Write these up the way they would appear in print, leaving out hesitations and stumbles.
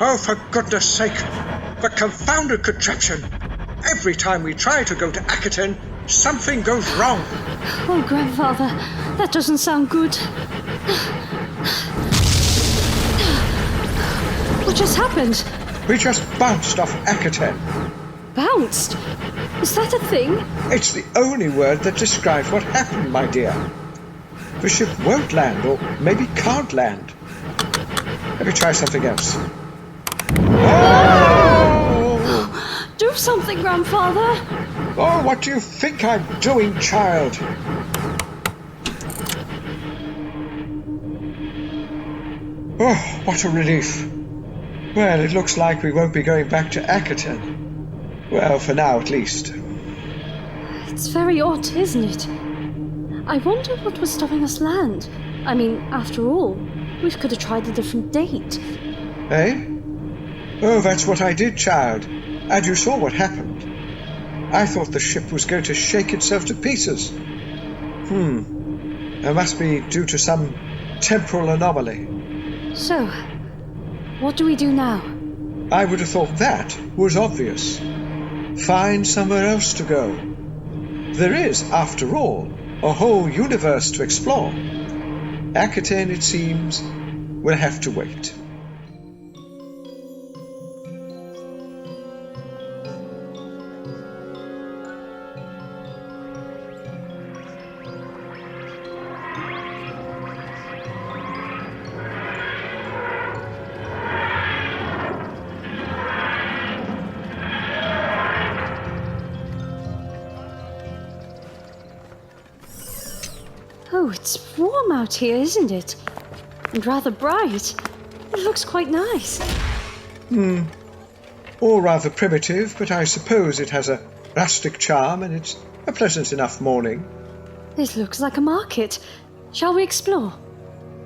Oh, for goodness sake! The confounded contraption! Every time we try to go to Akhaten, something goes wrong. Oh, Grandfather, that doesn't sound good. What just happened? We just bounced off Akhaten. Bounced? Is that a thing? It's the only word that describes what happened, my dear. The ship won't land, or maybe can't land. Let me try something else. Oh! Do something, Grandfather! Oh, what do you think I'm doing, child? Oh, what a relief. Well, it looks like we won't be going back to Akhaten. Well, for now at least. It's very odd, isn't it? I wonder what was stopping us land. I mean, after all, we could have tried a different date. Eh? Oh, that's what I did, child. And you saw what happened. I thought the ship was going to shake itself to pieces. It must be due to some temporal anomaly. So, what do we do now? I would have thought that was obvious. Find somewhere else to go. There is, after all, a whole universe to explore. Akhaten, it seems, will have to wait. Oh, it's warm out here, isn't it? And rather bright. It looks quite nice. All rather primitive, but I suppose it has a rustic charm and it's a pleasant enough morning. It looks like a market. Shall we explore?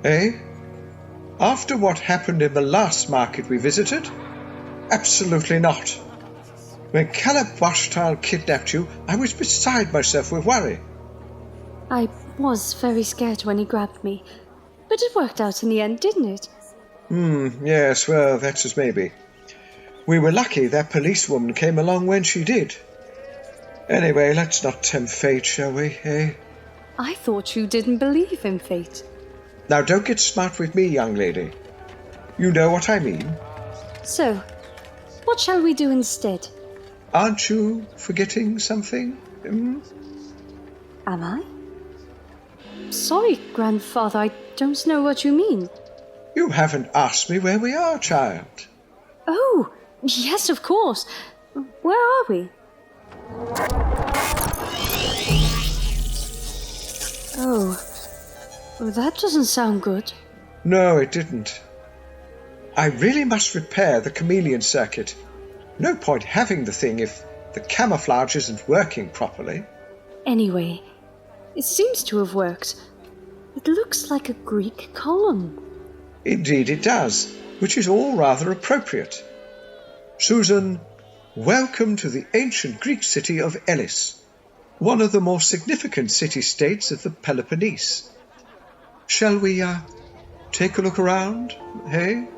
Eh? After what happened in the last market we visited? Absolutely not. When Caleb Washtal kidnapped you, I was beside myself with worry. I was very scared when he grabbed me. But it worked out in the end, didn't it? Yes, well, that's as maybe. We were lucky that policewoman came along when she did. Anyway, let's not tempt fate, shall we, eh? I thought you didn't believe in fate. Now, don't get smart with me, young lady. You know what I mean. So, what shall we do instead? Aren't you forgetting something? Am I? Sorry, Grandfather, I don't know what you mean. You haven't asked me where we are, child. Oh, yes, of course. Where are we? Oh, that doesn't sound good. No, it didn't. I really must repair the chameleon circuit. No point having the thing if the camouflage isn't working properly. Anyway, it seems to have worked. It looks like a Greek column. Indeed it does, which is all rather appropriate. Susan, welcome to the ancient Greek city of Elis, one of the more significant city-states of the Peloponnese. Shall we, take a look around, hey?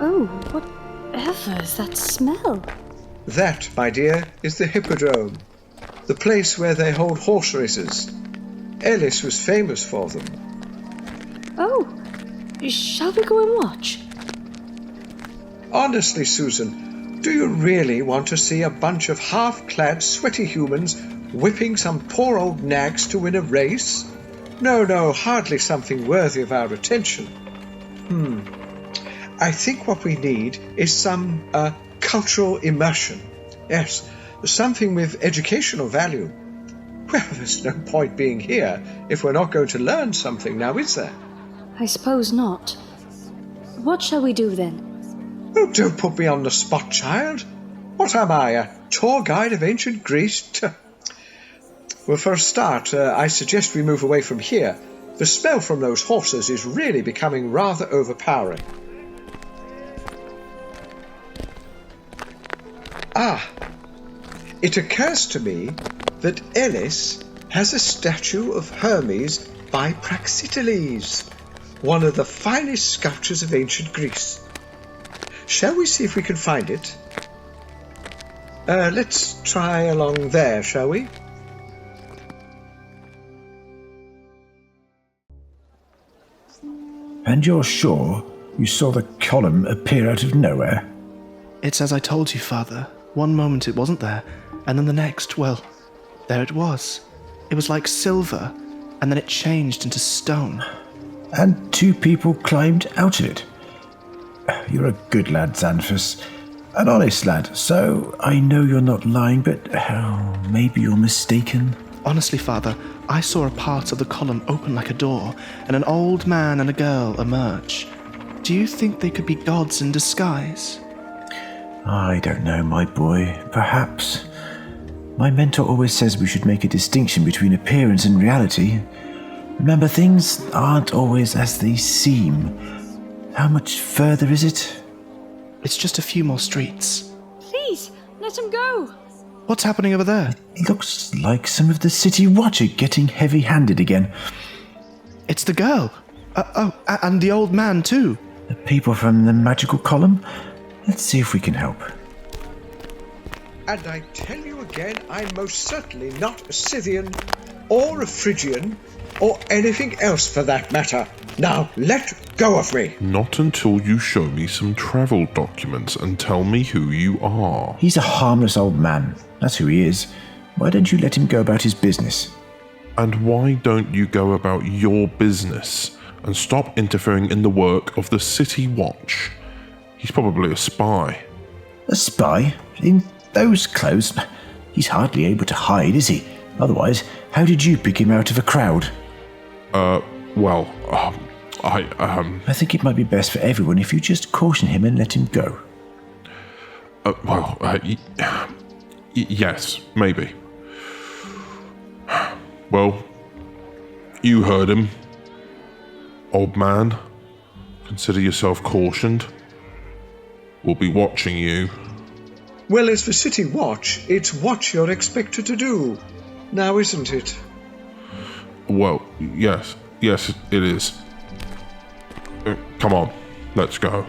Oh, whatever is that smell? That, my dear, is the Hippodrome, the place where they hold horse races. Elis was famous for them. Oh, shall we go and watch? Honestly, Susan, do you really want to see a bunch of half-clad, sweaty humans whipping some poor old nags to win a race? No, hardly something worthy of our attention. I think what we need is some cultural immersion. Yes, something with educational value. Well, there's no point being here if we're not going to learn something now, is there? I suppose not. What shall we do then? Oh, don't put me on the spot, child. What am I, a tour guide of ancient Greece? Well, for a start, I suggest we move away from here The smell from those horses is really becoming rather overpowering. It occurs to me that Elis has a statue of Hermes by Praxiteles, one of the finest sculptures of ancient Greece. Shall we see if we can find it? Let's try along there, shall we? And you're sure you saw the column appear out of nowhere? It's as I told you, Father. One moment it wasn't there, and then the next, well, there it was. It was like silver, and then it changed into stone. And 2 people climbed out of it. You're a good lad, Xanthus. An honest lad, so I know you're not lying, but maybe you're mistaken. Honestly, Father, I saw a part of the column open like a door, and an old man and a girl emerge. Do you think they could be gods in disguise? I don't know, my boy. Perhaps. My mentor always says we should make a distinction between appearance and reality. Remember, things aren't always as they seem. How much further is it? It's just a few more streets. Please, let him go. What's happening over there? It looks like some of the city watch are getting heavy-handed again. It's the girl. And the old man too. The people from the magical column? Let's see if we can help. And I tell you again, I'm most certainly not a Scythian, or a Phrygian, or anything else for that matter. Now, let go of me. Not until you show me some travel documents and tell me who you are. He's a harmless old man. That's who he is. Why don't you let him go about his business? And why don't you go about your business and stop interfering in the work of the City Watch? He's probably a spy. A spy? In those clothes? He's hardly able to hide, is he? Otherwise, how did you pick him out of a crowd? I think it might be best for everyone if you just caution him and let him go. Yes, maybe. Well, you heard him. Old man, consider yourself cautioned. We'll be watching you. Well, as for City Watch, it's what you're expected to do. Now, isn't it? Well, yes, it is. Come on, let's go.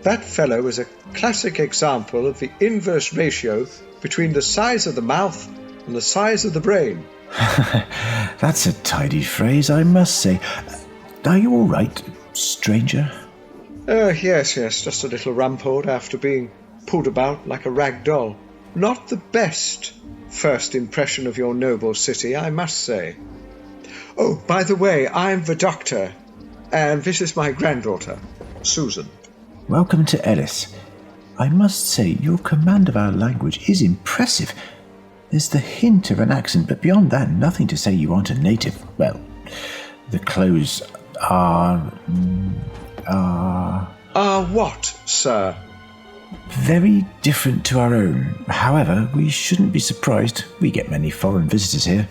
That fellow is a classic example of the inverse ratio between the size of the mouth and the size of the brain. That's a tidy phrase, I must say. Are you all right, stranger? Yes, just a little rumpled after being pulled about like a rag doll. Not the best first impression of your noble city, I must say. Oh, by the way, I'm the doctor, and this is my granddaughter, Susan. Welcome to Elis. I must say, your command of our language is impressive. There's the hint of an accent, but beyond that, nothing to say you aren't a native. Well, the clothes are what, sir? Very different to our own. However, we shouldn't be surprised. We get many foreign visitors here.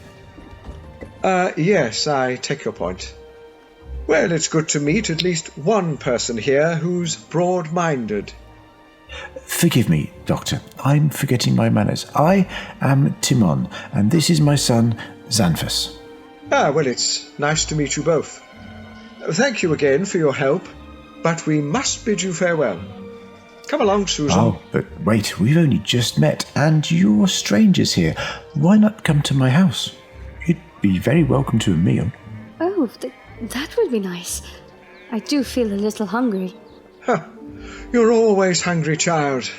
Yes, I take your point. Well, it's good to meet at least one person here who's broad-minded. Forgive me, Doctor. I'm forgetting my manners. I am Timon, and this is my son, Xanthus. Well, it's nice to meet you both. Thank you again for your help, but we must bid you farewell. Come along, Susan. Oh, but wait, we've only just met, and you're strangers here. Why not come to my house? You'd be very welcome to a meal. Oh, that would be nice. I do feel a little hungry. You're always hungry, child.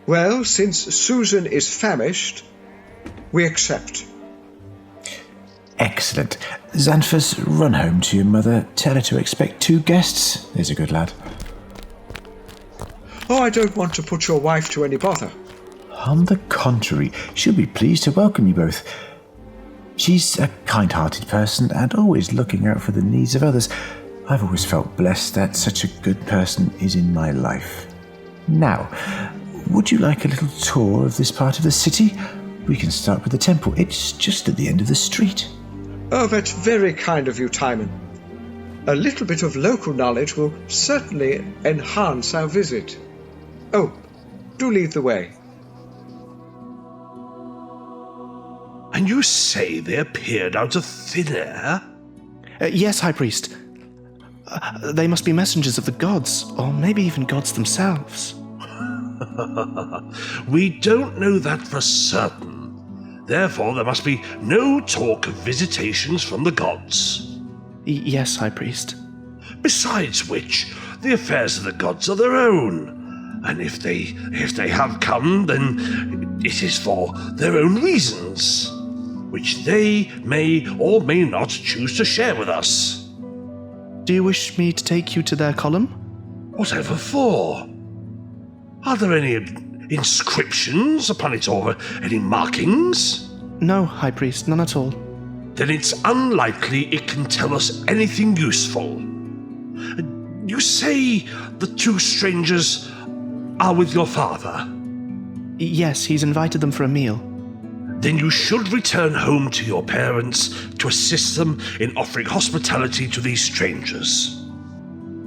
Well, since Susan is famished, we accept. Excellent. Xanthus, run home to your mother. Tell her to expect 2 guests. There's a good lad. Oh, I don't want to put your wife to any bother. On the contrary, she'll be pleased to welcome you both. She's a kind-hearted person and always looking out for the needs of others. I've always felt blessed that such a good person is in my life. Now, would you like a little tour of this part of the city? We can start with the temple. It's just at the end of the street. Oh, that's very kind of you, Timon. A little bit of local knowledge will certainly enhance our visit. Oh, do lead the way. And you say they appeared out of thin air? Yes, High Priest. They must be messengers of the gods, or maybe even gods themselves. We don't know that for certain. Therefore, there must be no talk of visitations from the gods. Yes, High Priest. Besides which, the affairs of the gods are their own. And if they have come, then it is for their own reasons, which they may or may not choose to share with us. Do you wish me to take you to their column? Whatever for? Are there any inscriptions upon it or any markings? No, High Priest, none at all. Then it's unlikely it can tell us anything useful. You say the two strangers are with your father? Yes, he's invited them for a meal. Then you should return home to your parents to assist them in offering hospitality to these strangers.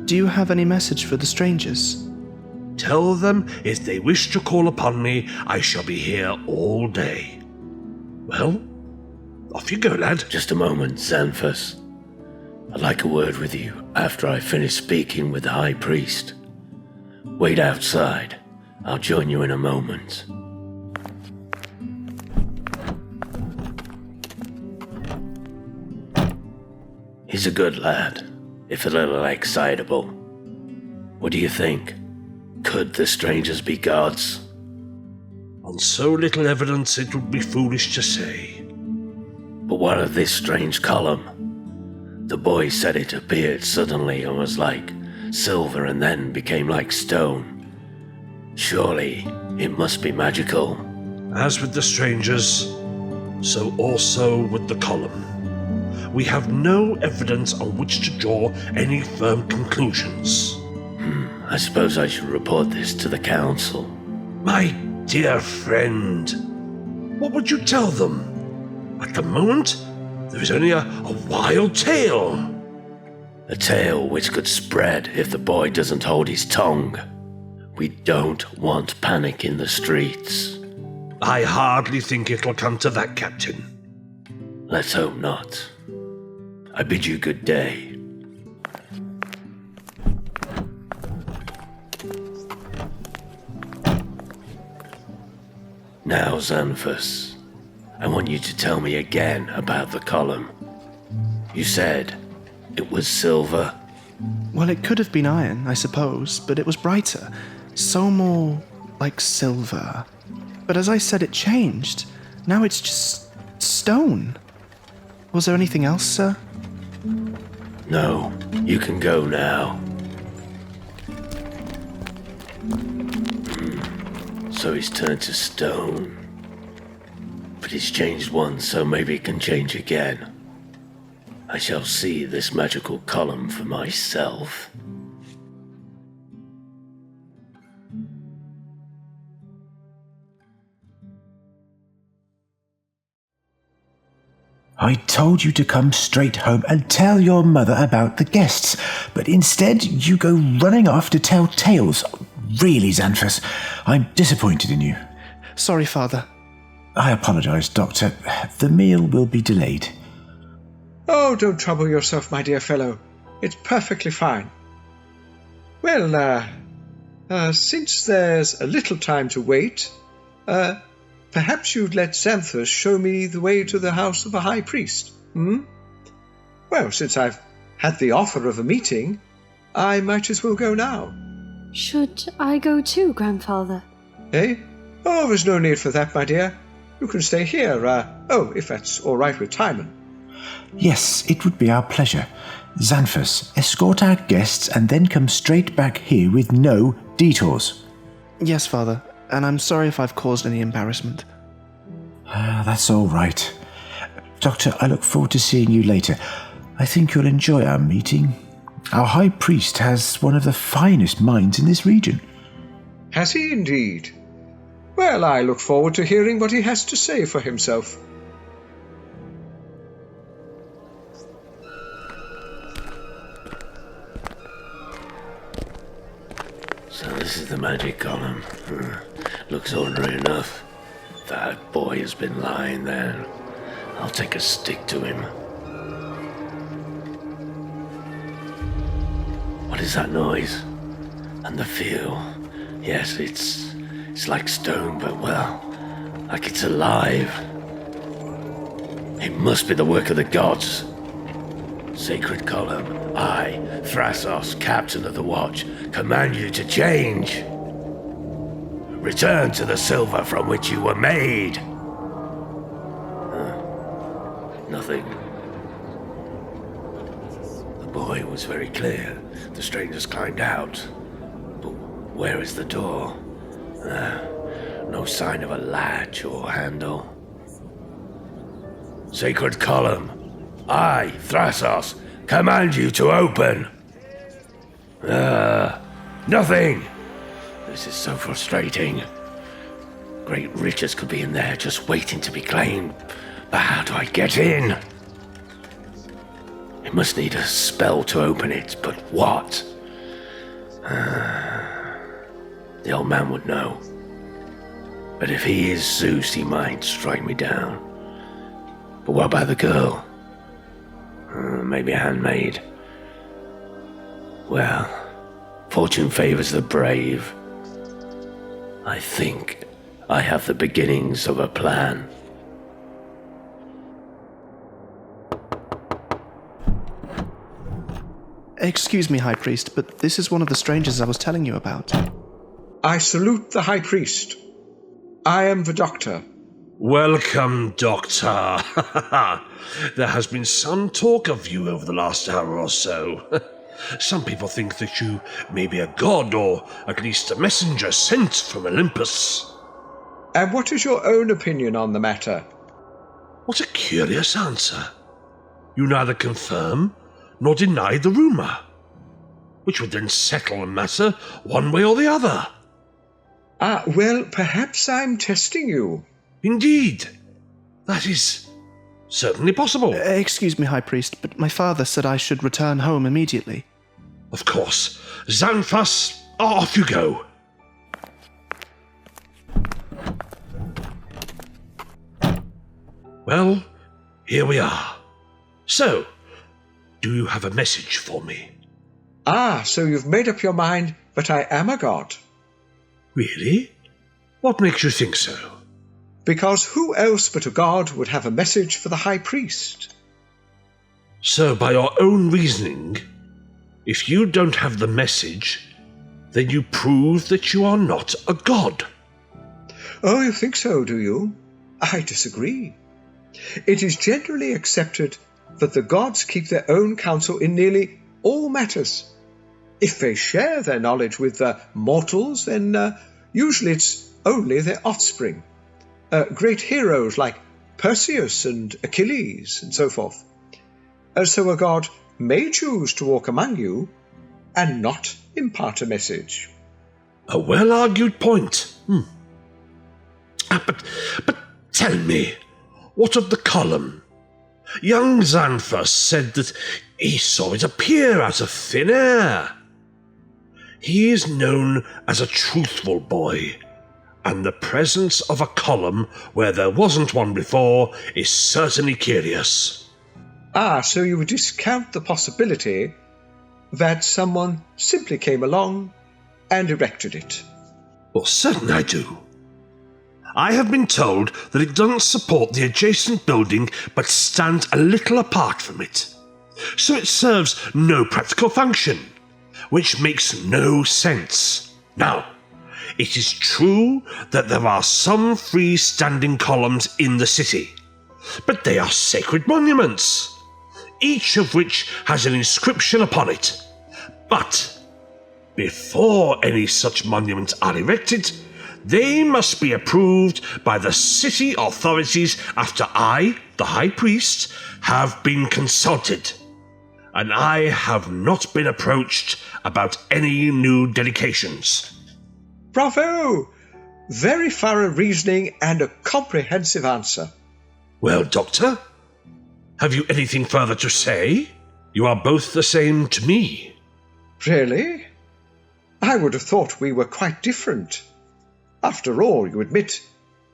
Do you have any message for the strangers? Tell them if they wish to call upon me, I shall be here all day. Well, off you go, lad. Just a moment, Xanthus. I'd like a word with you after I finish speaking with the High Priest. Wait outside. I'll join you in a moment. He's a good lad, if a little excitable. What do you think? Could the strangers be gods? On so little evidence, it would be foolish to say. But what of this strange column? The boy said it appeared suddenly and was like silver and then became like stone. Surely it must be magical. As with the strangers, so also with the column. We have no evidence on which to draw any firm conclusions. I suppose I should report this to the council. My dear friend, what would you tell them? At the moment, there is only a wild tale. A tale which could spread if the boy doesn't hold his tongue. We don't want panic in the streets. I hardly think it'll come to that, Captain. Let's hope not. I bid you good day. Now, Xanthus, I want you to tell me again about the column. You said it was silver. Well, it could have been iron, I suppose, but it was brighter. So more like silver. But as I said, it changed. Now it's just stone. Was there anything else, sir? No, you can go now. So he's turned to stone. But he's changed once, so maybe it can change again. I shall see this magical column for myself. I told you to come straight home and tell your mother about the guests, but instead you go running off to tell tales. Really, Xanthus, I'm disappointed in you. Sorry, Father. I apologize, Doctor. The meal will be delayed. Oh, don't trouble yourself, my dear fellow. It's perfectly fine. Well, since there's a little time to wait, perhaps you'd let Xanthus show me the way to the house of a high priest, Well, since I've had the offer of a meeting, I might as well go now. Should I go too, Grandfather? Eh? Oh, there's no need for that, my dear. You can stay here, if that's all right with Timon. Yes, it would be our pleasure. Xanthus, escort our guests and then come straight back here with no detours. Yes, Father, and I'm sorry if I've caused any embarrassment. That's all right. Doctor, I look forward to seeing you later. I think you'll enjoy our meeting. Our high priest has one of the finest minds in this region. Has he indeed? Well, I look forward to hearing what he has to say for himself. So this is the magic column. Looks ordinary enough. That boy has been lying there. I'll take a stick to him. What is that noise? And the feel? Yes, it's like stone, but well, like it's alive. It must be the work of the gods. Sacred column, I, Thrasos, captain of the watch, command you to change. Return to the silver from which you were made. Nothing. The boy was very clear. The strangers climbed out. But where is the door? No sign of a latch or handle. Sacred column, I, Thrasos, command you to open. Nothing. This is so frustrating. Great riches could be in there just waiting to be claimed. But how do I get in? It must need a spell to open it, but what? The old man would know. But if he is Zeus, he might strike me down. But what about the girl? Maybe a handmaid. Well, fortune favors the brave. I think I have the beginnings of a plan. Excuse me, High Priest, but this is one of the strangers I was telling you about. I salute the High Priest. I am the Doctor. Welcome, Doctor. There has been some talk of you over the last hour or so. Some people think that you may be a god, or at least a messenger sent from Olympus. And what is your own opinion on the matter? What a curious answer. You neither confirm nor deny the rumour, which would then settle the matter one way or the other. Well, perhaps I'm testing you. Indeed. That is certainly possible. Excuse me, High Priest, but my father said I should return home immediately. Of course. Xanthus, off you go. Well, here we are. So, do you have a message for me? So you've made up your mind that I am a god. Really? What makes you think so? Because who else but a god would have a message for the High Priest? So, by your own reasoning, if you don't have the message, then you prove that you are not a god. Oh, you think so, do you? I disagree. It is generally accepted that the gods keep their own counsel in nearly all matters. If they share their knowledge with the mortals, then usually it's only their offspring. Great heroes like Perseus and Achilles and so forth. So a god may choose to walk among you and not impart a message. A well-argued point. But tell me, what of the column? Young Xanthus said that he saw it appear out of thin air. He is known as a truthful boy, and the presence of a column where there wasn't one before is certainly curious. So you would discount the possibility that someone simply came along and erected it? Well, certainly I do. I have been told that it doesn't support the adjacent building but stands a little apart from it. So it serves no practical function, which makes no sense. Now, it is true that there are some freestanding columns in the city, but they are sacred monuments, each of which has an inscription upon it. But before any such monuments are erected, they must be approved by the city authorities after I, the High Priest, have been consulted. And I have not been approached about any new dedications. Bravo! Very thorough reasoning and a comprehensive answer. Well, Doctor, have you anything further to say? You are both the same to me. Really? I would have thought we were quite different. After all, you admit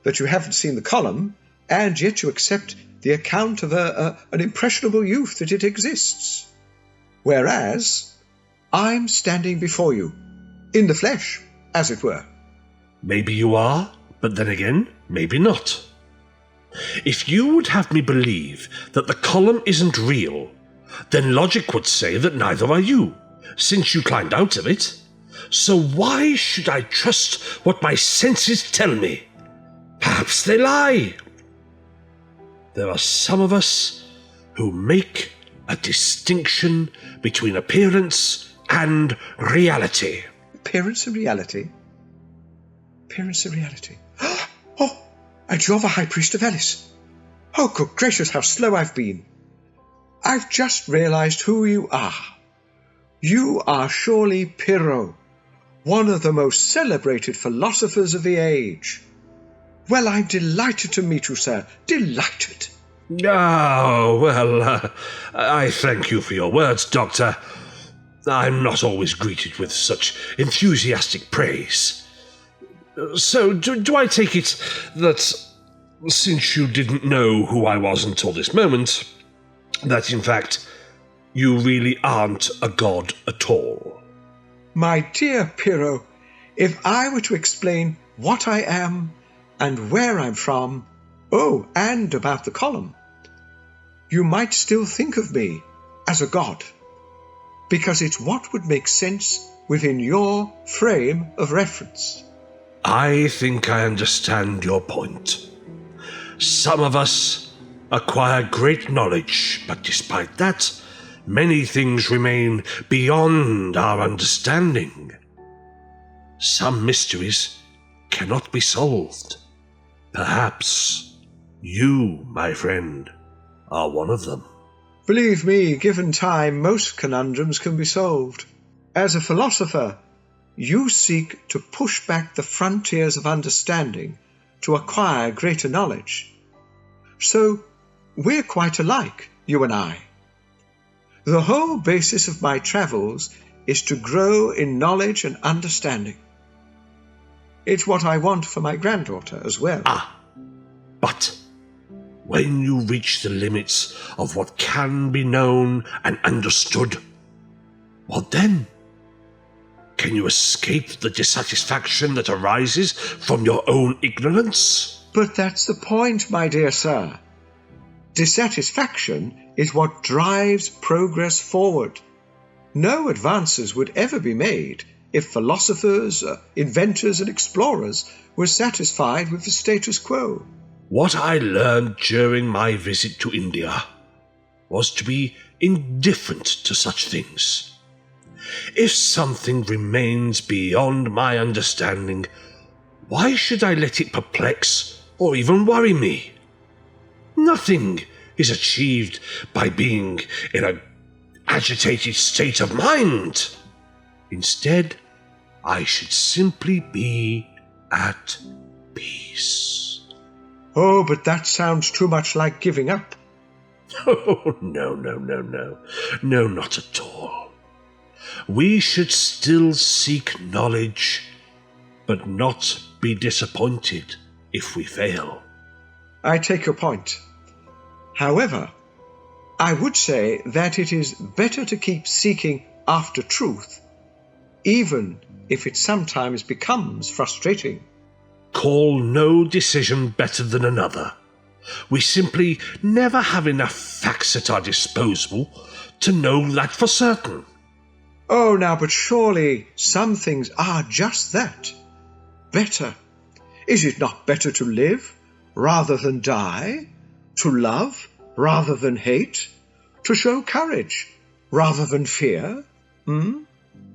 that you haven't seen the column, and yet you accept the account of an impressionable youth that it exists. Whereas, I'm standing before you, in the flesh, as it were. Maybe you are, but then again, maybe not. If you would have me believe that the column isn't real, then logic would say that neither are you, since you climbed out of it. So why should I trust what my senses tell me? Perhaps they lie. There are some of us who make a distinction between appearance and reality. Appearance and reality? Appearance and reality. Oh, and you're the High Priest of Elis. Oh, good gracious, how slow I've been. I've just realized who you are. You are surely Pyrrho, one of the most celebrated philosophers of the age. Well, I'm delighted to meet you, sir. Delighted. Oh, well, I thank you for your words, Doctor. I'm not always greeted with such enthusiastic praise. So, do I take it that, since you didn't know who I was until this moment, that in fact, you really aren't a god at all? My dear Pyrrho, if I were to explain what I am and where I'm from, and about the column, you might still think of me as a god, because it's what would make sense within your frame of reference. I think I understand your point. Some of us acquire great knowledge, but despite that, many things remain beyond our understanding. Some mysteries cannot be solved. Perhaps you, my friend, are one of them. Believe me, given time, most conundrums can be solved. As a philosopher, you seek to push back the frontiers of understanding to acquire greater knowledge. So, we're quite alike, you and I. The whole basis of my travels is to grow in knowledge and understanding. It's what I want for my granddaughter as well. But when you reach the limits of what can be known and understood, what then? Can you escape the dissatisfaction that arises from your own ignorance? But that's the point, my dear sir. Dissatisfaction is what drives progress forward. No advances would ever be made if philosophers, inventors, and explorers were satisfied with the status quo. What I learned during my visit to India was to be indifferent to such things. If something remains beyond my understanding, why should I let it perplex or even worry me? Nothing is achieved by being in an agitated state of mind. Instead, I should simply be at peace. Oh, but that sounds too much like giving up. Oh, no, not at all. We should still seek knowledge, but not be disappointed if we fail. I take your point. However, I would say that it is better to keep seeking after truth, even if it sometimes becomes frustrating. Call no decision better than another. We simply never have enough facts at our disposal to know that for certain. Oh, now, but surely some things are just that. Better. Is it not better to live rather than die? To love rather than hate? To show courage rather than fear?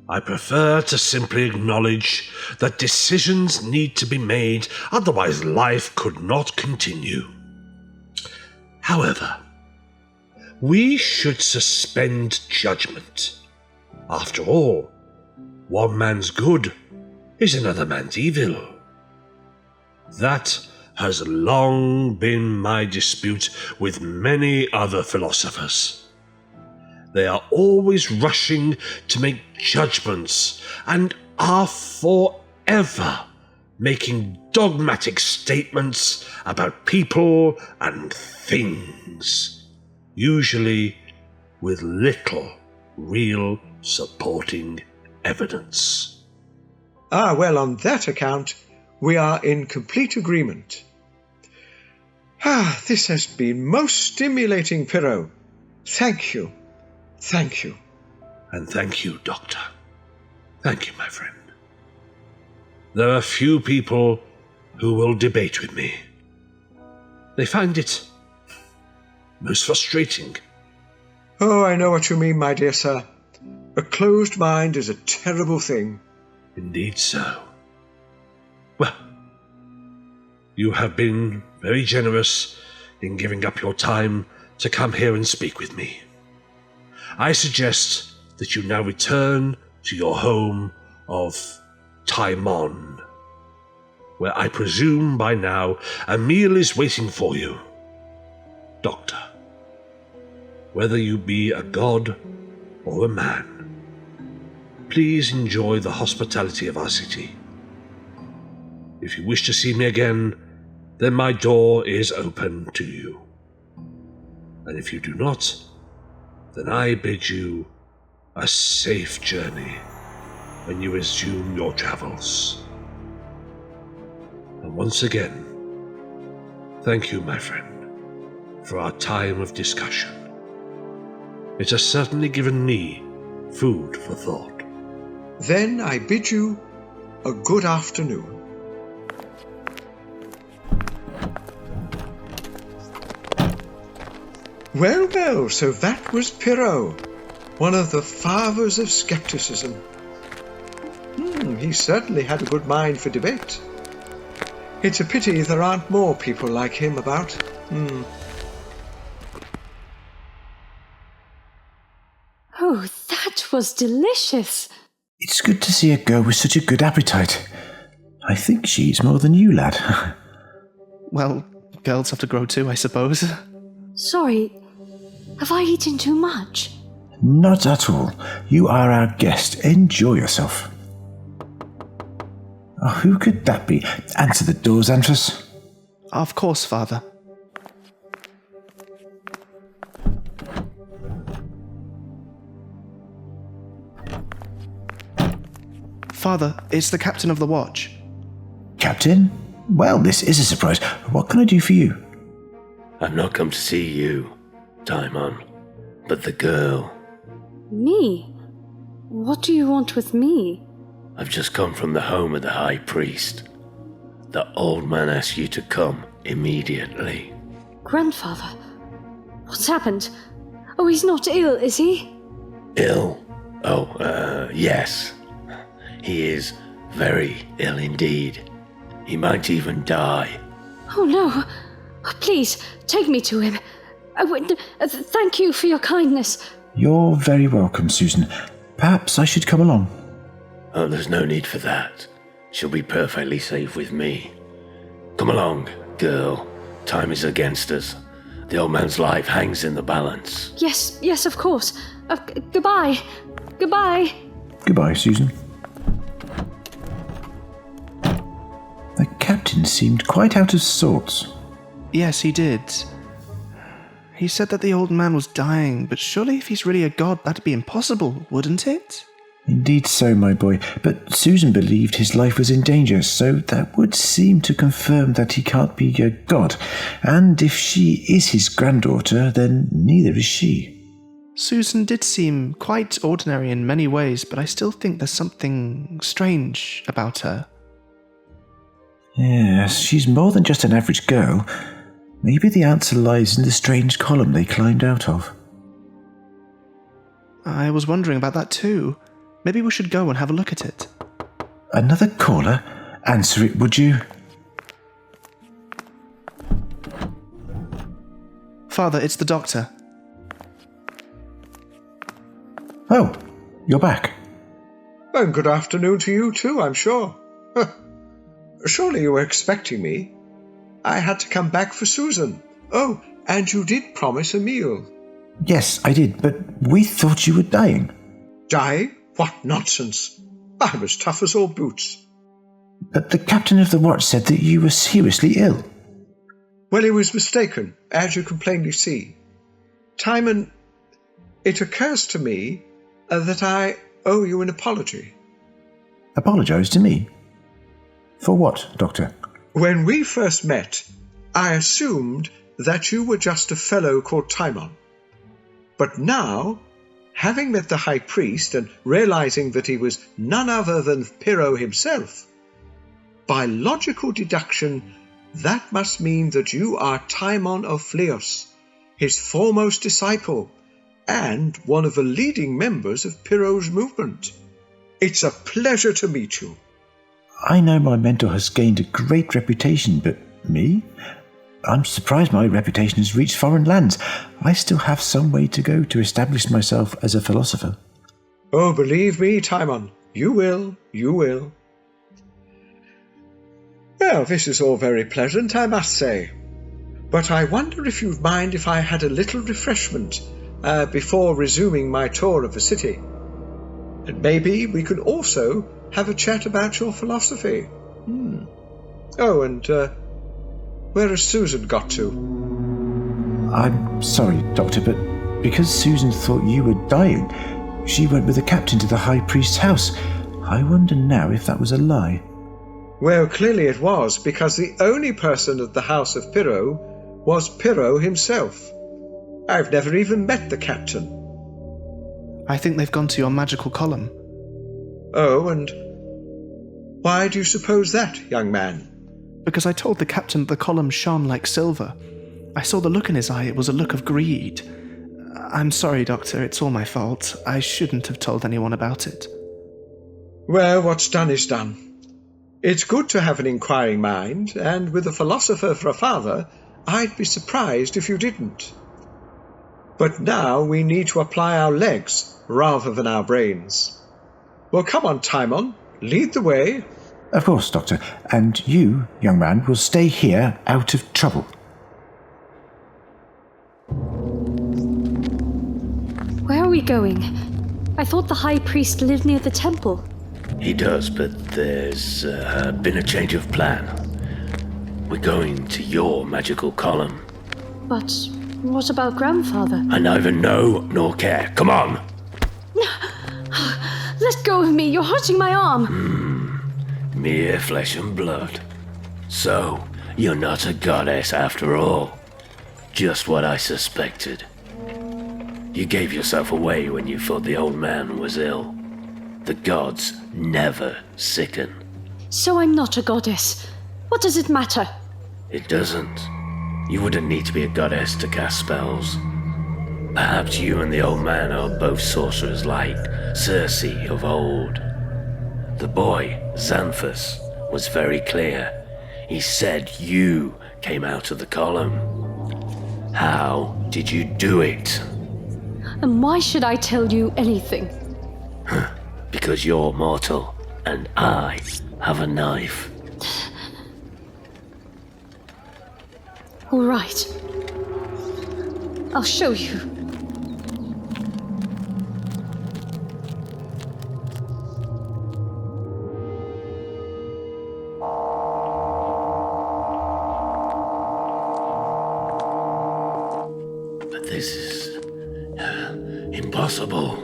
I prefer to simply acknowledge that decisions need to be made, otherwise life could not continue. However, we should suspend judgment. After all, one man's good is another man's evil. That has long been my dispute with many other philosophers. They are always rushing to make judgments and are forever making dogmatic statements about people and things, usually with little real supporting evidence. Well, on that account, we are in complete agreement. This has been most stimulating, Pyrrho. Thank you. Thank you. And thank you, Doctor. Thank you, my friend. There are few people who will debate with me. They find it most frustrating. Oh, I know what you mean, my dear sir. A closed mind is a terrible thing. Indeed so. Well, you have been very generous in giving up your time to come here and speak with me. I suggest that you now return to your home of Timon, where I presume by now a meal is waiting for you. Doctor, whether you be a god or a man, please enjoy the hospitality of our city. If you wish to see me again, then my door is open to you. And if you do not, then I bid you a safe journey when you resume your travels. And once again, thank you, my friend, for our time of discussion. It has certainly given me food for thought. Then I bid you a good afternoon. Well, so that was Pyrrho, one of the fathers of skepticism. He certainly had a good mind for debate. It's a pity there aren't more people like him about. Oh, that was delicious. It's good to see a girl with such a good appetite. I think she eats more than you, lad. Well, girls have to grow too, I suppose. Sorry, have I eaten too much? Not at all. You are our guest. Enjoy yourself. Oh, who could that be? Answer the door, Xanthus. Of course, Father. Father, it's the captain of the watch. Captain? Well, this is a surprise. What can I do for you? I've not come to see you, Timon, but the girl. Me? What do you want with me? I've just come from the home of the High Priest. The old man asked you to come immediately. Grandfather? What's happened? Oh, he's not ill, is he? Ill? Yes. He is very ill indeed. He might even die. Oh, no. Please, take me to him. Thank you for your kindness. You're very welcome, Susan. Perhaps I should come along. Oh, there's no need for that. She'll be perfectly safe with me. Come along, girl. Time is against us. The old man's life hangs in the balance. Yes, of course. Goodbye. Goodbye. Goodbye, Susan. The captain seemed quite out of sorts. Yes, he did. He said that the old man was dying, but surely if he's really a god, that'd be impossible, wouldn't it? Indeed so, my boy, but Susan believed his life was in danger, so that would seem to confirm that he can't be a god, and if she is his granddaughter, then neither is she. Susan did seem quite ordinary in many ways, but I still think there's something strange about her. Yes, she's more than just an average girl. Maybe the answer lies in the strange column they climbed out of. I was wondering about that too. Maybe we should go and have a look at it. Another caller? Answer it, would you? Father, it's the doctor. Oh, you're back. And good afternoon to you too, I'm sure. Surely you were expecting me. I had to come back for Susan. Oh, and you did promise a meal. Yes, I did, but we thought you were dying. Dying? What nonsense. I'm as tough as all boots. But the captain of the watch said that you were seriously ill. Well, he was mistaken, as you can plainly see. Timon, it occurs to me that I owe you an apology. Apologise to me? For what, Doctor? When we first met, I assumed that you were just a fellow called Timon. But now, having met the High Priest and realizing that he was none other than Pyrrho himself, by logical deduction, that must mean that you are Timon of Phleos, his foremost disciple, and one of the leading members of Pyrrho's movement. It's a pleasure to meet you. I know my mentor has gained a great reputation, but me? I'm surprised my reputation has reached foreign lands. I still have some way to go to establish myself as a philosopher. Oh, believe me, Timon, you will, you will. Well, this is all very pleasant, I must say. But I wonder if you'd mind if I had a little refreshment before resuming my tour of the city. And maybe we could also have a chat about your philosophy. Oh, and where has Susan got to? I'm sorry, Doctor, but because Susan thought you were dying, she went with the captain to the High Priest's house. I wonder now if that was a lie. Well, clearly it was, because the only person at the house of Pyrrho was Pyrrho himself. I've never even met the captain. I think they've gone to your magical column. Oh, and why do you suppose that, young man? Because I told the captain the column shone like silver. I saw the look in his eye. It was a look of greed. I'm sorry, Doctor. It's all my fault. I shouldn't have told anyone about it. Well, what's done is done. It's good to have an inquiring mind, and with a philosopher for a father, I'd be surprised if you didn't. But now we need to apply our legs rather than our brains. Well, come on, Timon. Lead the way. Of course, Doctor. And you, young man, will stay here out of trouble. Where are we going? I thought the High Priest lived near the temple. He does, but there's been a change of plan. We're going to your magical column. But what about Grandfather? I neither know nor care. Come on! Let go of me, you're hurting my arm. Mere flesh and blood. So, you're not a goddess after all. Just what I suspected. You gave yourself away when you thought the old man was ill. The gods never sicken. So I'm not a goddess. What does it matter? It doesn't. You wouldn't need to be a goddess to cast spells. Perhaps you and the old man are both sorcerers like Circe of old. The boy, Xanthus, was very clear. He said you came out of the column. How did you do it? And why should I tell you anything? Because you're mortal, and I have a knife. All right. I'll show you. But this is impossible.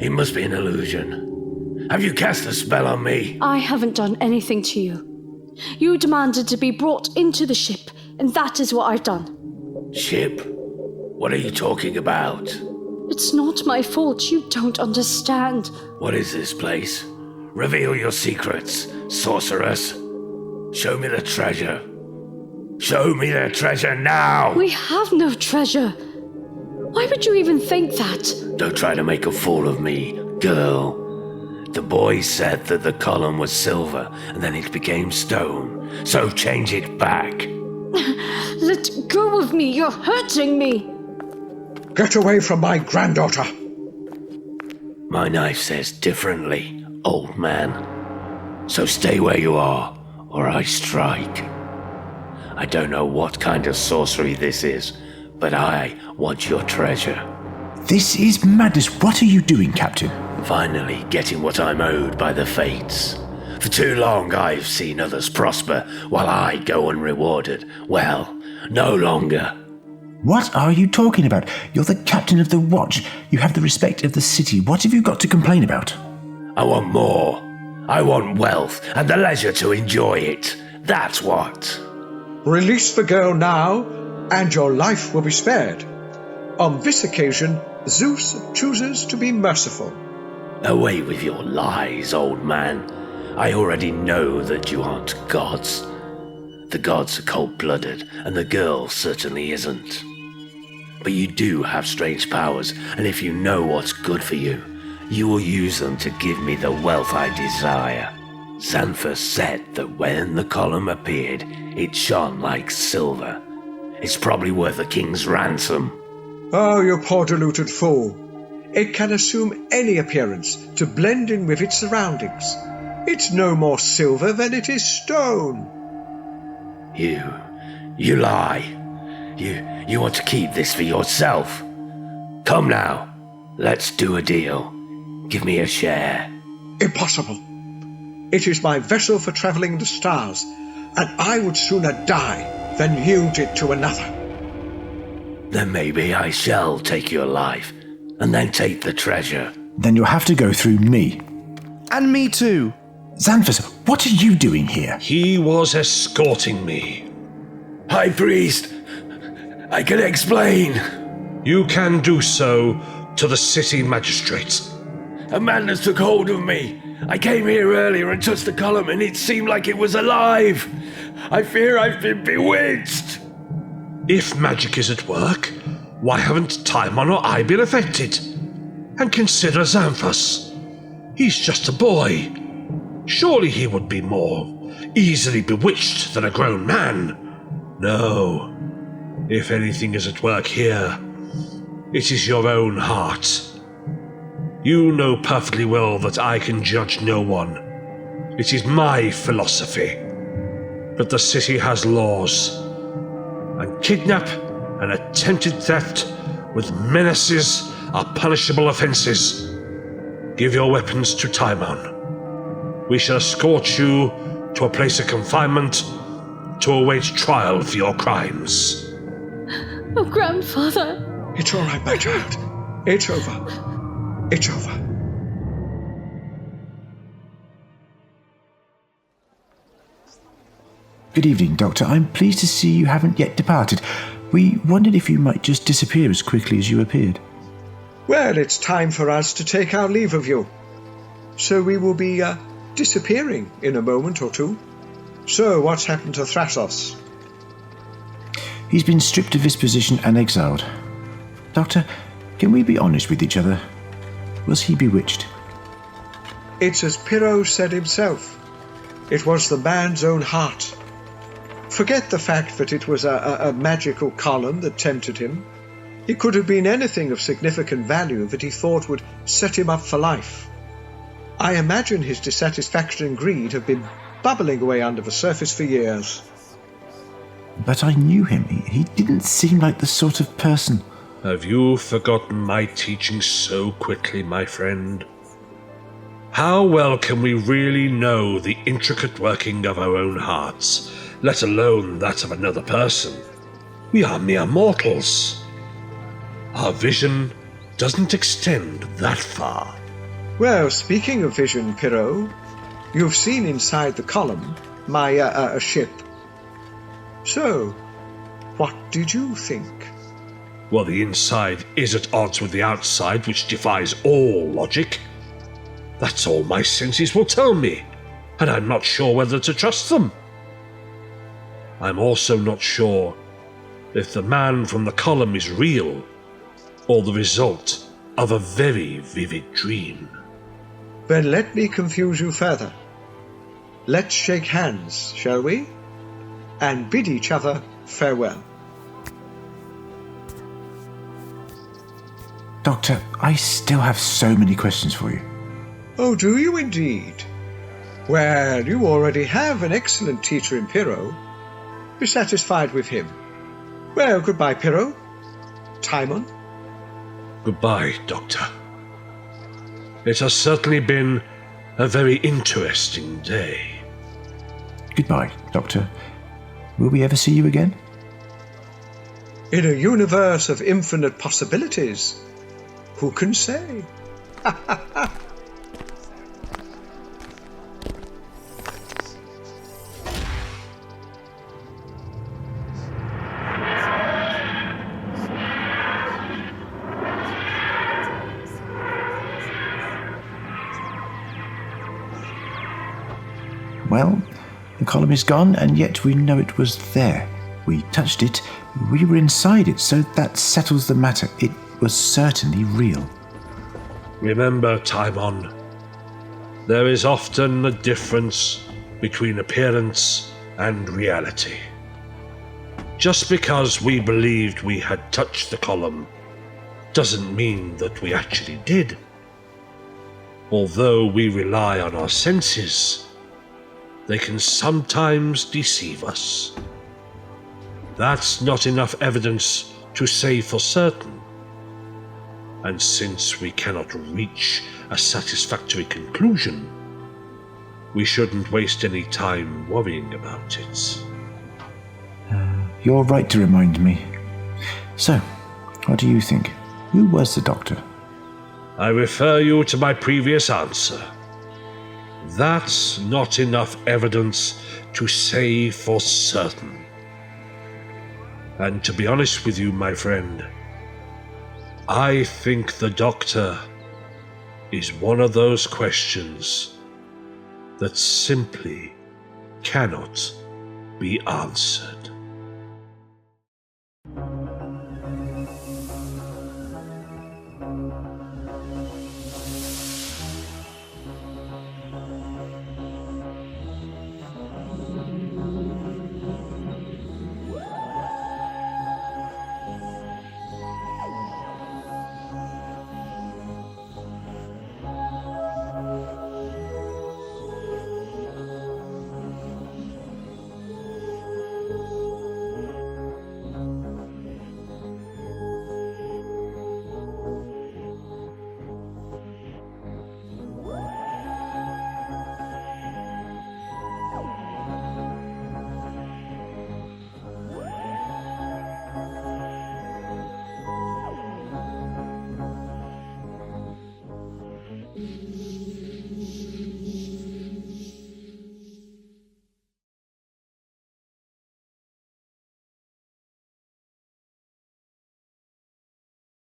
It must be an illusion. Have you cast a spell on me? I haven't done anything to you. You demanded to be brought into the ship, and that is what I've done. Ship? What are you talking about? It's not my fault. You don't understand. What is this place? Reveal your secrets, sorceress. Show me the treasure. Show me the treasure now! We have no treasure. Why would you even think that? Don't try to make a fool of me, girl. The boy said that the column was silver, and then it became stone. So change it back. Let go of me. You're hurting me. Get away from my granddaughter. My knife says differently, old man. So stay where you are, or I strike. I don't know what kind of sorcery this is, but I want your treasure. This is madness. What are you doing, Captain? Finally getting what I'm owed by the fates. For too long I've seen others prosper while I go unrewarded. Well, no longer. What are you talking about? You're the captain of the watch. You have the respect of the city. What have you got to complain about? I want more. I want wealth and the leisure to enjoy it. That's what. Release the girl now, and your life will be spared. On this occasion, Zeus chooses to be merciful. Away with your lies, old man. I already know that you aren't gods. The gods are cold-blooded, and the girl certainly isn't. But you do have strange powers, and if you know what's good for you, you will use them to give me the wealth I desire. Xanthus said that when the column appeared, it shone like silver. It's probably worth a king's ransom. Oh, you poor deluded fool. It can assume any appearance to blend in with its surroundings. It's no more silver than it is stone. You lie. You want to keep this for yourself. Come now, let's do a deal. Give me a share. Impossible. It is my vessel for travelling the stars, and I would sooner die than yield it to another. Then maybe I shall take your life, and then take the treasure. Then you'll have to go through me. And me too. Xanthus, what are you doing here? He was escorting me. High Priest, I can explain. You can do so to the city magistrate. A madness took hold of me. I came here earlier and touched the column, and it seemed like it was alive. I fear I've been bewitched. If magic is at work, why haven't Timon or I been affected? And consider Xanthus. He's just a boy. Surely he would be more easily bewitched than a grown man. No. If anything is at work here, it is your own heart. You know perfectly well that I can judge no one. It is my philosophy. But the city has laws. And kidnap and attempted theft with menaces are punishable offences. Give your weapons to Timon. We shall escort you to a place of confinement to await trial for your crimes. Oh, grandfather. It's all right, my child. It's over. It's over. Good evening, Doctor. I'm pleased to see you haven't yet departed. We wondered if you might just disappear as quickly as you appeared. Well, it's time for us to take our leave of you. So we will be disappearing in a moment or two. So what's happened to Thrasos? He's been stripped of his position and exiled. Doctor, can we be honest with each other? Was he bewitched? It's as Pyrrho said himself. It was the man's own heart. Forget the fact that it was a magical column that tempted him. It could have been anything of significant value that he thought would set him up for life. I imagine his dissatisfaction and greed have been bubbling away under the surface for years. But I knew him. He didn't seem like the sort of person... Have you forgotten my teaching so quickly, my friend? How well can we really know the intricate working of our own hearts, let alone that of another person? We are mere mortals. Our vision doesn't extend that far. Well, speaking of vision, Pyrrho, you've seen inside the column my ship. So, what did you think? Well, the inside is at odds with the outside, which defies all logic. That's all my senses will tell me, and I'm not sure whether to trust them. I'm also not sure if the man from the column is real, or the result of a very vivid dream. Then let me confuse you further. Let's shake hands, shall we? And bid each other farewell. Doctor, I still have so many questions for you. Oh, do you indeed? Well, you already have an excellent teacher in Pyrrho. Be satisfied with him. Well, goodbye, Pyrrho. Timon. Goodbye, Doctor. It has certainly been a very interesting day. Goodbye, Doctor. Will we ever see you again? In a universe of infinite possibilities, who can say? Well, the column is gone, and yet we know it was there. We touched it, we were inside it, so that settles the matter. It was certainly real. Remember, Timon, there is often a difference between appearance and reality. Just because we believed we had touched the column doesn't mean that we actually did. Although we rely on our senses, they can sometimes deceive us. That's not enough evidence to say for certain. And since we cannot reach a satisfactory conclusion, we shouldn't waste any time worrying about it. You're right to remind me. So, what do you think? Who was the doctor? I refer you to my previous answer. That's not enough evidence to say for certain. And to be honest with you, my friend, I think the doctor is one of those questions that simply cannot be answered.